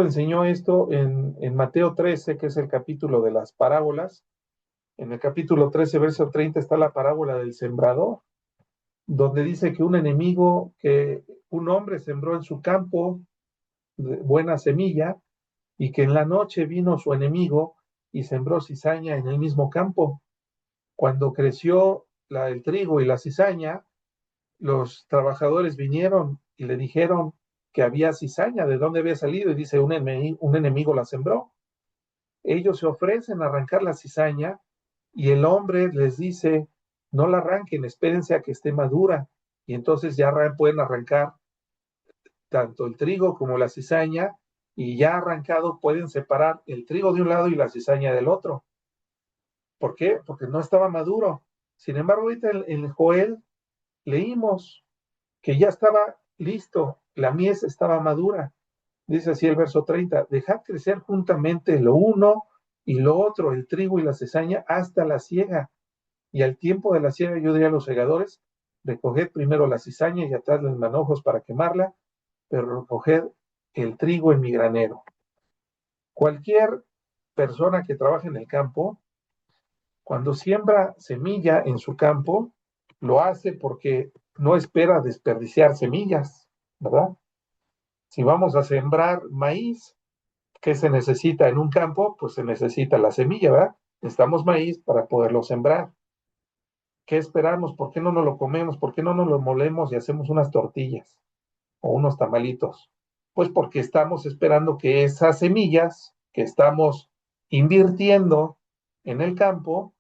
enseñó esto en Mateo 13, que es el capítulo de las parábolas. En el capítulo 13, verso 30, está la parábola del sembrador, donde dice que un hombre sembró en su campo buena semilla, y que en la noche vino su enemigo y sembró cizaña en el mismo campo. Cuando creció el trigo y la cizaña, los trabajadores vinieron y le dijeron que había cizaña, de dónde había salido, y dice, un enemigo la sembró. Ellos se ofrecen a arrancar la cizaña y el hombre les dice, no la arranquen, espérense a que esté madura, y entonces ya pueden arrancar tanto el trigo como la cizaña, y ya arrancado pueden separar el trigo de un lado y la cizaña del otro. ¿Por qué? Porque no estaba maduro. Sin embargo, ahorita en Joel leímos que ya estaba listo, la mies estaba madura. Dice así el verso 30, dejad crecer juntamente lo uno y lo otro, el trigo y la cizaña, hasta la siega. Y al tiempo de la siega, yo diría a los segadores, recoged primero la cizaña y atadle en manojos para quemarla, pero recoged el trigo en mi granero. Cualquier persona que trabaje en el campo, cuando siembra semilla en su campo, lo hace porque no espera desperdiciar semillas, ¿verdad? Si vamos a sembrar maíz, ¿qué se necesita en un campo? Pues se necesita la semilla, ¿verdad? Necesitamos maíz para poderlo sembrar. ¿Qué esperamos? ¿Por qué no nos lo comemos? ¿Por qué no nos lo molemos y hacemos unas tortillas o unos tamalitos? Pues porque estamos esperando que esas semillas que estamos invirtiendo en el campo,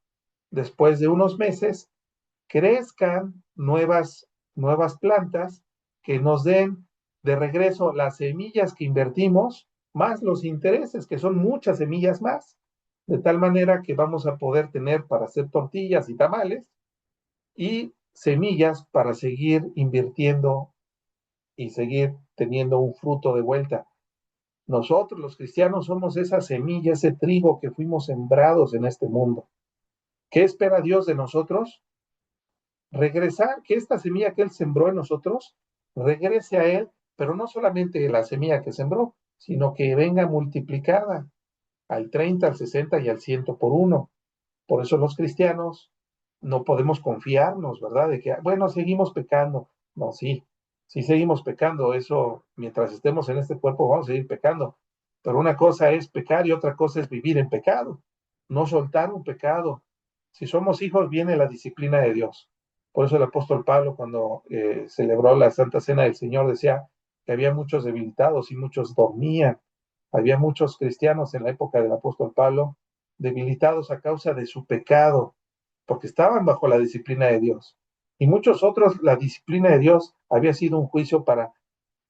después de unos meses, crezcan nuevas plantas que nos den de regreso las semillas que invertimos, más los intereses, que son muchas semillas más, de tal manera que vamos a poder tener para hacer tortillas y tamales y semillas para seguir invirtiendo y seguir teniendo un fruto de vuelta. Nosotros, los cristianos, somos esa semilla, ese trigo que fuimos sembrados en este mundo. ¿Qué espera Dios de nosotros? Regresar, que esta semilla que Él sembró en nosotros regrese a Él, pero no solamente la semilla que sembró, sino que venga multiplicada al 30, al 60 y al 100 por uno. Por eso los cristianos no podemos confiarnos, ¿verdad? De que, bueno, seguimos pecando. No, sí seguimos pecando. Eso, mientras estemos en este cuerpo, vamos a seguir pecando. Pero una cosa es pecar y otra cosa es vivir en pecado. No soltar un pecado. Si somos hijos, viene la disciplina de Dios. Por eso el apóstol Pablo, cuando celebró la Santa Cena del Señor, decía que había muchos debilitados y muchos dormían. Había muchos cristianos en la época del apóstol Pablo debilitados a causa de su pecado, porque estaban bajo la disciplina de Dios. Y muchos otros, la disciplina de Dios había sido un juicio para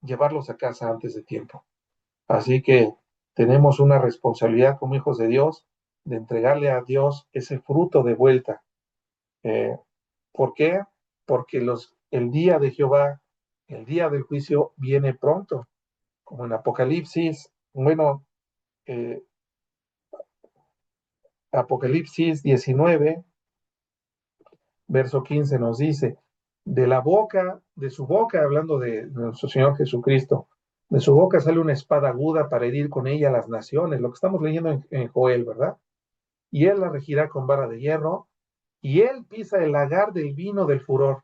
llevarlos a casa antes de tiempo. Así que tenemos una responsabilidad como hijos de Dios de entregarle a Dios ese fruto de vuelta. ¿Por qué? Porque el día de Jehová, el día del juicio viene pronto, como en Apocalipsis, bueno, eh, Apocalipsis 19, verso 15 nos dice, de su boca, hablando de nuestro Señor Jesucristo, de su boca sale una espada aguda para herir con ella a las naciones, lo que estamos leyendo en Joel, ¿verdad? Y él la regirá con vara de hierro, y él pisa el lagar del vino del furor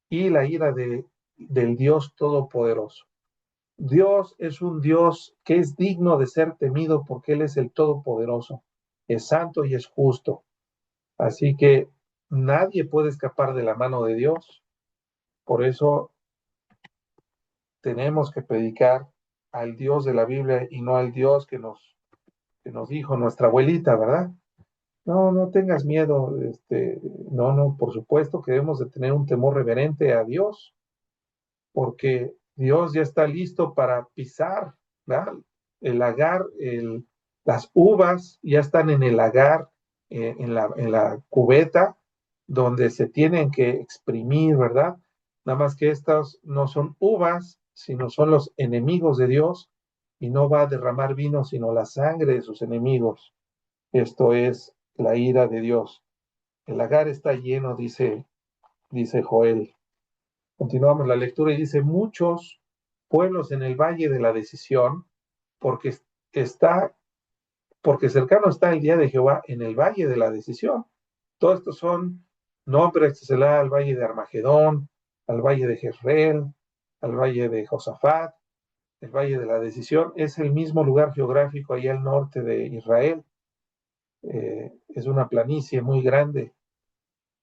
y la ira del Dios Todopoderoso. Dios es un Dios que es digno de ser temido porque Él es el Todopoderoso, es santo y es justo. Así que nadie puede escapar de la mano de Dios. Por eso tenemos que predicar al Dios de la Biblia y no al Dios que nos dijo nuestra abuelita, ¿verdad? No, no tengas miedo, no, por supuesto que debemos de tener un temor reverente a Dios, porque Dios ya está listo para pisar, ¿verdad? El lagar, las uvas ya están en el lagar, en la cubeta, donde se tienen que exprimir, ¿verdad? Nada más que estas no son uvas, sino son los enemigos de Dios, y no va a derramar vino, sino la sangre de sus enemigos. Esto es la ira de Dios. El lagar está lleno, dice Joel. Continuamos la lectura y dice, muchos pueblos en el valle de la decisión, porque está, porque cercano está el día de Jehová en el valle de la decisión. Todos estos son nombres que se le da al valle de Armagedón, al valle de Jezreel, al valle de Josafat, el valle de la decisión. Es el mismo lugar geográfico allá al norte de Israel. Es una planicie muy grande.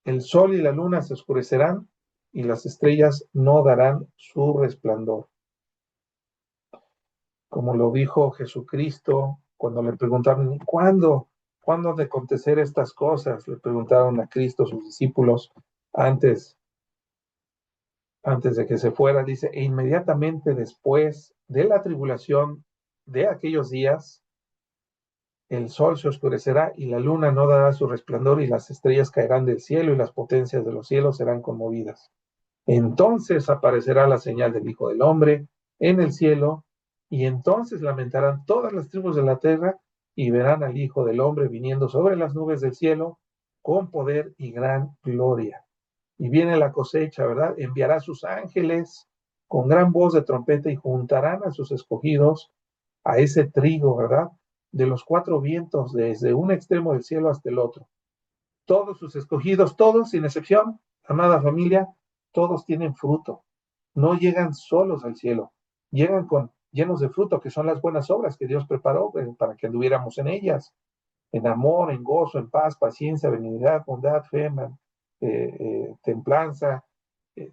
El sol y la luna se oscurecerán y las estrellas no darán su resplandor. Como lo dijo Jesucristo cuando le preguntaron, ¿cuándo han de acontecer estas cosas? Le preguntaron a Cristo, sus discípulos, antes, antes de que se fuera, dice, e inmediatamente después de la tribulación de aquellos días, el sol se oscurecerá y la luna no dará su resplandor y las estrellas caerán del cielo y las potencias de los cielos serán conmovidas. Entonces aparecerá la señal del Hijo del Hombre en el cielo, y entonces lamentarán todas las tribus de la tierra y verán al Hijo del Hombre viniendo sobre las nubes del cielo con poder y gran gloria. Y viene la cosecha, ¿verdad? Enviará a sus ángeles con gran voz de trompeta y juntarán a sus escogidos a ese trigo, ¿verdad? De los cuatro vientos, desde un extremo del cielo hasta el otro. Todos sus escogidos, todos sin excepción, amada familia, todos tienen fruto. No llegan solos al cielo, llegan llenos de fruto, que son las buenas obras que Dios preparó para que anduviéramos en ellas, en amor, en gozo, en paz, paciencia, benignidad, bondad, fe, templanza,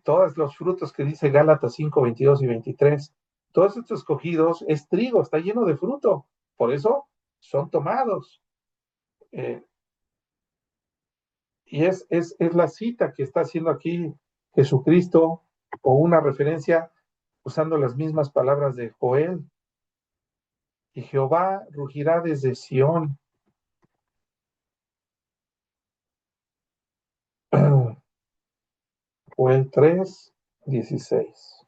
todos los frutos que dice Gálatas 5, 22 y 23. Todos estos escogidos es trigo, está lleno de fruto, por eso son tomados. Y es la cita que está haciendo aquí Jesucristo, o una referencia usando las mismas palabras de Joel. Y Jehová rugirá desde Sión. Joel 3:16.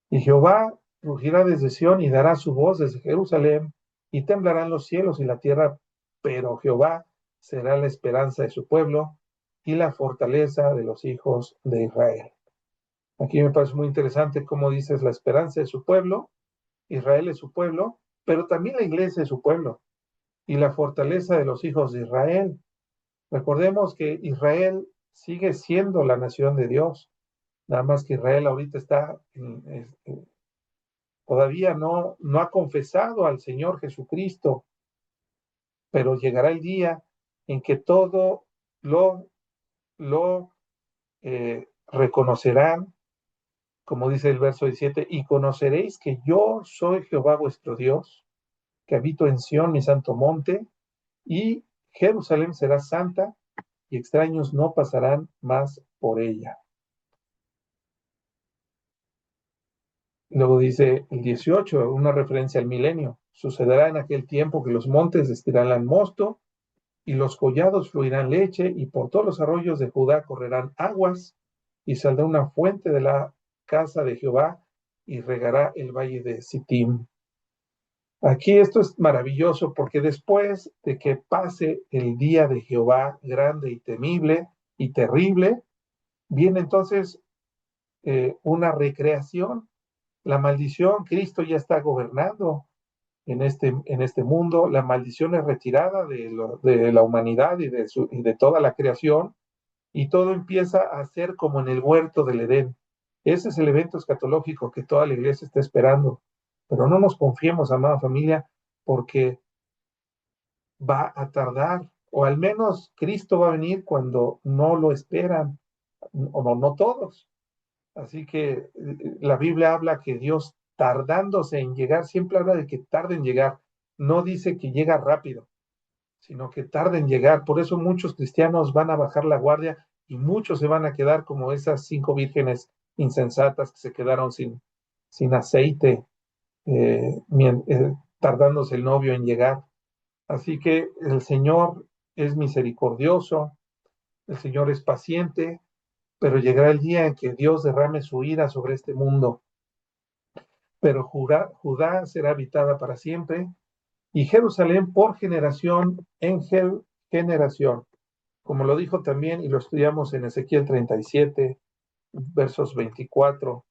Y Jehová rugirá desde Sión y dará su voz desde Jerusalén, y temblarán los cielos y la tierra, pero Jehová será la esperanza de su pueblo y la fortaleza de los hijos de Israel. Aquí me parece muy interesante cómo dices la esperanza de su pueblo. Israel es su pueblo, pero también la iglesia es su pueblo y la fortaleza de los hijos de Israel. Recordemos que Israel sigue siendo la nación de Dios, nada más que Israel ahorita todavía no ha confesado al Señor Jesucristo, pero llegará el día en que todo lo reconocerán como dice el verso 17, y conoceréis que yo soy Jehová vuestro Dios, que habito en Sión, mi santo monte, y Jerusalén será santa, y extraños no pasarán más por ella. Luego dice el 18, una referencia al milenio. Sucederá en aquel tiempo que los montes destilarán mosto, y los collados fluirán leche, y por todos los arroyos de Judá correrán aguas, y saldrá una fuente de la casa de Jehová, y regará el valle de Sittim. Aquí esto es maravilloso porque después de que pase el día de Jehová grande y temible y terrible, viene entonces una recreación. La maldición, Cristo ya está gobernando en este mundo, la maldición es retirada de la humanidad y de toda la creación, y todo empieza a ser como en el huerto del Edén. Ese es el evento escatológico que toda la iglesia está esperando. Pero no nos confiemos, amada familia, porque va a tardar, o al menos Cristo va a venir cuando no lo esperan, o no todos. Así que la Biblia habla que Dios tardándose en llegar, siempre habla de que tarde en llegar, no dice que llega rápido, sino que tarde en llegar. Por eso muchos cristianos van a bajar la guardia y muchos se van a quedar como esas 5 vírgenes insensatas que se quedaron sin aceite, tardándose el novio en llegar. Así que el Señor es misericordioso, el Señor es paciente, pero llegará el día en que Dios derrame su ira sobre este mundo. Pero Judá será habitada para siempre, y Jerusalén por generación en generación. Como lo dijo también, y lo estudiamos en Ezequiel 37, versos 24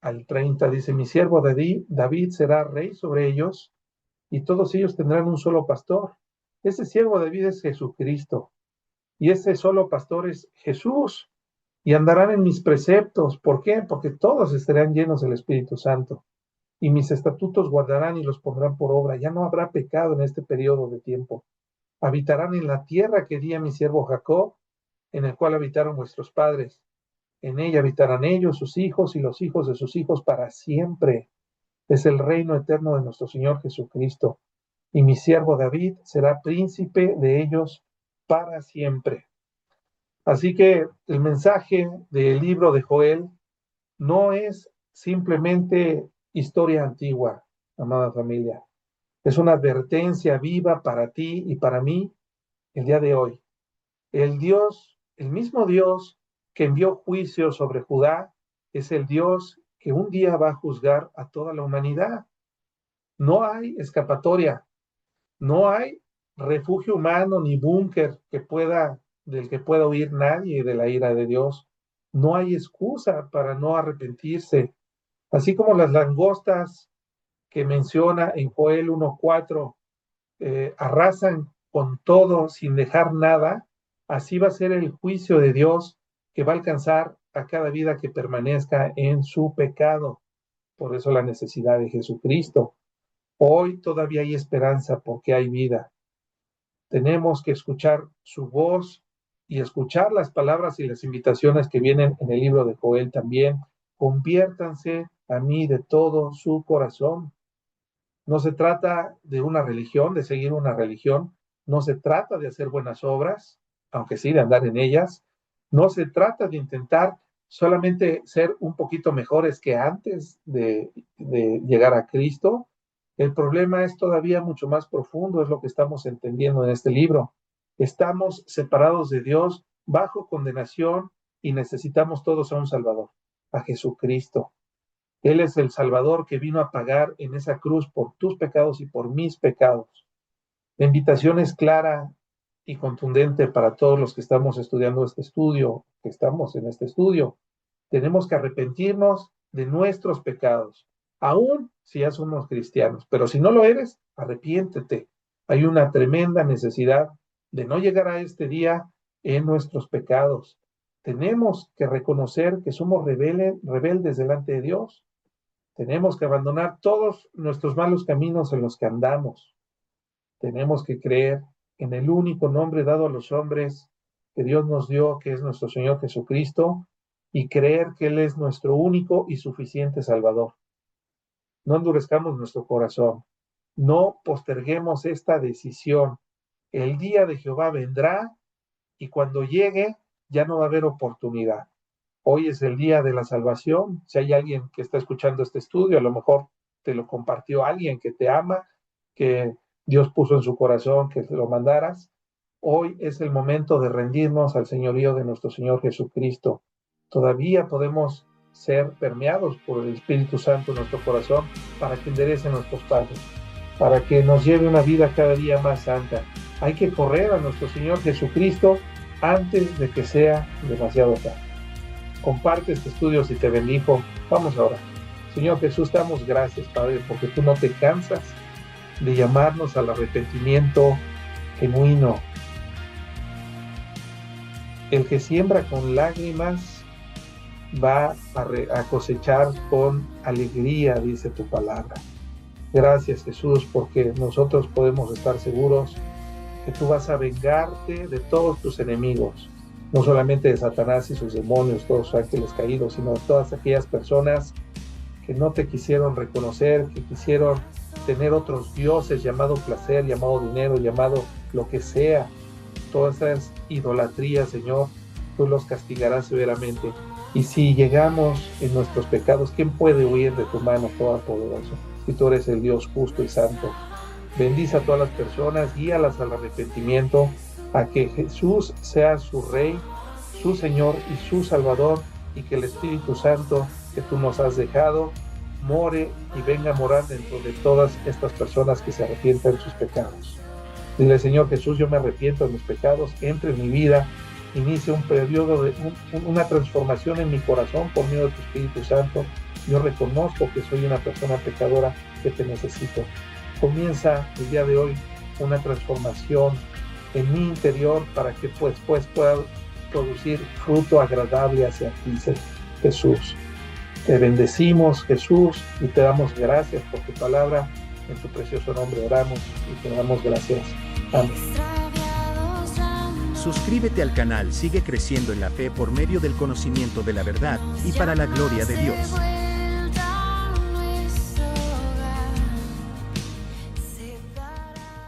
al 30, dice, mi siervo David será rey sobre ellos, y todos ellos tendrán un solo pastor. Ese siervo David es Jesucristo, y ese solo pastor es Jesús, y andarán en mis preceptos. ¿Por qué? Porque todos estarán llenos del Espíritu Santo, y mis estatutos guardarán y los pondrán por obra. Ya no habrá pecado en este periodo de tiempo. Habitarán en la tierra que di a mi siervo Jacob, en el cual habitaron vuestros padres. En ella habitarán ellos, sus hijos y los hijos de sus hijos para siempre. Es el reino eterno de nuestro Señor Jesucristo. Y mi siervo David será príncipe de ellos para siempre. Así que el mensaje del libro de Joel no es simplemente historia antigua, amada familia. Es una advertencia viva para ti y para mí el día de hoy. El mismo Dios que envió juicio sobre Judá, es el Dios que un día va a juzgar a toda la humanidad. No hay escapatoria, no hay refugio humano ni búnker del que pueda huir nadie de la ira de Dios. No hay excusa para no arrepentirse. Así como las langostas que menciona en Joel 1:4 arrasan con todo sin dejar nada, así va a ser el juicio de Dios que va a alcanzar a cada vida que permanezca en su pecado. Por eso la necesidad de Jesucristo. Hoy todavía hay esperanza porque hay vida. Tenemos que escuchar su voz y escuchar las palabras y las invitaciones que vienen en el libro de Joel también. Conviértanse a mí de todo su corazón. No se trata de una religión, de seguir una religión. No se trata de hacer buenas obras, aunque sí de andar en ellas. No se trata de intentar solamente ser un poquito mejores que antes de llegar a Cristo. El problema es todavía mucho más profundo, es lo que estamos entendiendo en este libro. Estamos separados de Dios, bajo condenación, y necesitamos todos a un Salvador, a Jesucristo. Él es el Salvador que vino a pagar en esa cruz por tus pecados y por mis pecados. La invitación es clara y contundente para todos los que estamos estudiando este estudio, que estamos en este estudio. Tenemos que arrepentirnos de nuestros pecados, aún si ya somos cristianos. Pero si no lo eres, arrepiéntete. Hay una tremenda necesidad de no llegar a este día en nuestros pecados. Tenemos que reconocer que somos rebeldes delante de Dios. Tenemos que abandonar todos nuestros malos caminos en los que andamos. Tenemos que creer en el único nombre dado a los hombres que Dios nos dio, que es nuestro Señor Jesucristo, y creer que Él es nuestro único y suficiente Salvador. No endurezcamos nuestro corazón, no posterguemos esta decisión. El día de Jehová vendrá y cuando llegue ya no va a haber oportunidad. Hoy es el día de la salvación. Si hay alguien que está escuchando este estudio, a lo mejor te lo compartió alguien que te ama, que Dios puso en su corazón que te lo mandaras. Hoy es el momento de rendirnos al señorío de nuestro Señor Jesucristo. Todavía podemos ser permeados por el Espíritu Santo en nuestro corazón para que enderece nuestros pasos, para que nos lleve una vida cada día más santa. Hay que correr a nuestro Señor Jesucristo antes de que sea demasiado tarde. Comparte este estudio si te bendijo. Vamos ahora. Señor Jesús, damos gracias, Padre, porque tú no te cansas de llamarnos al arrepentimiento genuino. El que siembra con lágrimas va a cosechar con alegría, dice tu palabra. Gracias, Jesús, porque nosotros podemos estar seguros que tú vas a vengarte de todos tus enemigos, no solamente de Satanás y sus demonios, todos sus ángeles caídos, sino de todas aquellas personas que no te quisieron reconocer, que quisieron tener otros dioses, llamado placer, llamado dinero, llamado lo que sea. Todas esas idolatrías, Señor, tú los castigarás severamente. Y si llegamos en nuestros pecados, ¿quién puede huir de tu mano todopoderoso? Si tú eres el Dios justo y santo. Bendice a todas las personas, guíalas al arrepentimiento, a que Jesús sea su Rey, su Señor y su Salvador, y que el Espíritu Santo que tú nos has dejado more y venga a morar dentro de todas estas personas que se arrepientan de sus pecados. Dile, Señor Jesús, yo me arrepiento de mis pecados, entre en mi vida, inicia un periodo de una transformación en mi corazón por medio de tu Espíritu Santo. Yo reconozco que soy una persona pecadora que te necesito. Comienza el día de hoy una transformación en mi interior para que pues pueda producir fruto agradable hacia ti, Jesús. Te bendecimos, Jesús, y te damos gracias por tu palabra. En tu precioso nombre oramos y te damos gracias. Amén. Suscríbete al canal, sigue creciendo en la fe por medio del conocimiento de la verdad y para la gloria de Dios.